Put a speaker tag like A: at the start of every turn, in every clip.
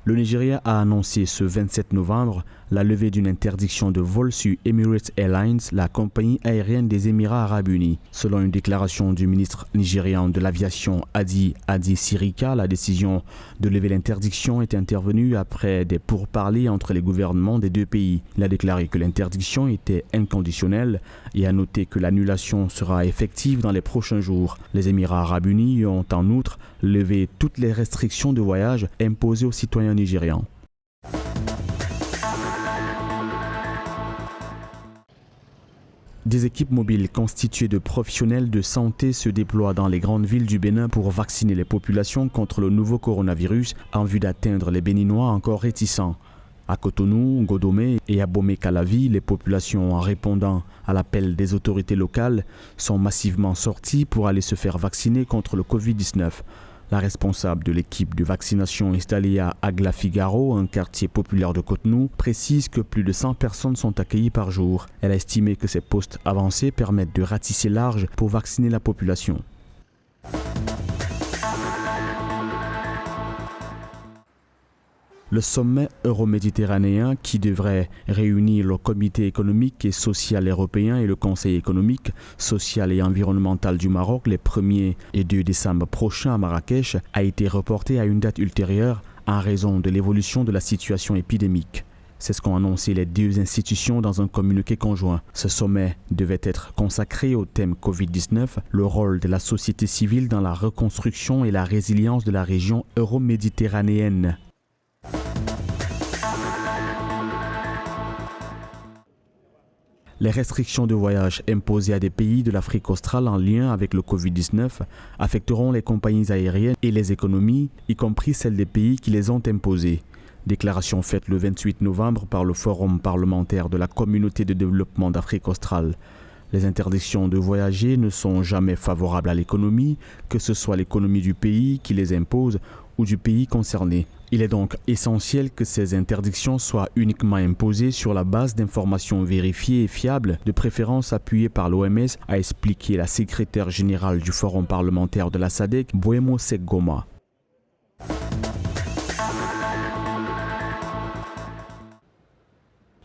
A: Le Nigeria a annoncé ce 27 novembre la levée d'une interdiction de vol sur Emirates Airlines, la compagnie aérienne des Émirats arabes unis. Selon une déclaration du ministre nigérian de l'aviation Hadi Sirika, la décision de lever l'interdiction est intervenue après des pourparlers entre les gouvernements des deux pays. Il a déclaré que l'interdiction était inconditionnelle et a noté que l'annulation sera effective dans les prochains jours. Les Émirats arabes unis ont en outre levé toutes les restrictions de voyage imposées aux citoyens nigérians. Des équipes mobiles constituées de professionnels de santé se déploient dans les grandes villes du Bénin pour vacciner les populations contre le nouveau coronavirus en vue d'atteindre les Béninois encore réticents. À Cotonou, Godomé et à Bomé-Calavi, les populations, en répondant à l'appel des autorités locales, sont massivement sorties pour aller se faire vacciner contre le Covid-19. La responsable de l'équipe de vaccination installée à Agla-Figaro, un quartier populaire de Cotonou, précise que plus de 100 personnes sont accueillies par jour. Elle a estimé que ces postes avancés permettent de ratisser large pour vacciner la population. Le sommet euroméditerranéen, qui devrait réunir le Comité économique et social européen et le Conseil économique, social et environnemental du Maroc les 1er et 2 décembre prochains à Marrakech, a été reporté à une date ultérieure en raison de l'évolution de la situation épidémique. C'est ce qu'ont annoncé les deux institutions dans un communiqué conjoint. Ce sommet devait être consacré au thème Covid-19, le rôle de la société civile dans la reconstruction et la résilience de la région euroméditerranéenne. Les restrictions de voyage imposées à des pays de l'Afrique australe en lien avec le Covid-19 affecteront les compagnies aériennes et les économies, y compris celles des pays qui les ont imposées. Déclaration faite le 28 novembre par le Forum parlementaire de la Communauté de développement d'Afrique australe. Les interdictions de voyager ne sont jamais favorables à l'économie, que ce soit l'économie du pays qui les impose ou du pays concerné. Il est donc essentiel que ces interdictions soient uniquement imposées sur la base d'informations vérifiées et fiables, de préférence appuyées par l'OMS, a expliqué la secrétaire générale du Forum parlementaire de la SADC, Boemo Sekgoma.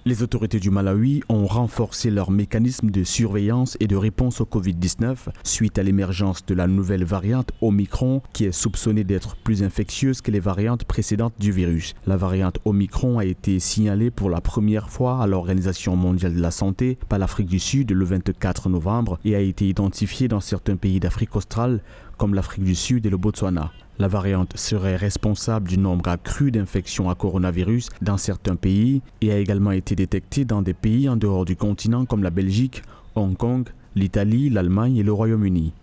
A: Les autorités du Malawi ont renforcé leurs mécanismes de surveillance et de réponse au Covid-19 suite à l'émergence de la nouvelle variante Omicron qui est soupçonnée d'être plus infectieuse que les variantes précédentes du virus. La variante Omicron a été signalée pour la première fois à l'Organisation mondiale de la santé par l'Afrique du Sud le 24 novembre et a été identifiée dans certains pays d'Afrique australe comme l'Afrique du Sud et le Botswana. La variante serait responsable du nombre accru d'infections à coronavirus dans certains pays et a également été détectée dans des pays en dehors du continent comme la Belgique, Hong Kong, l'Italie, l'Allemagne et le Royaume-Uni.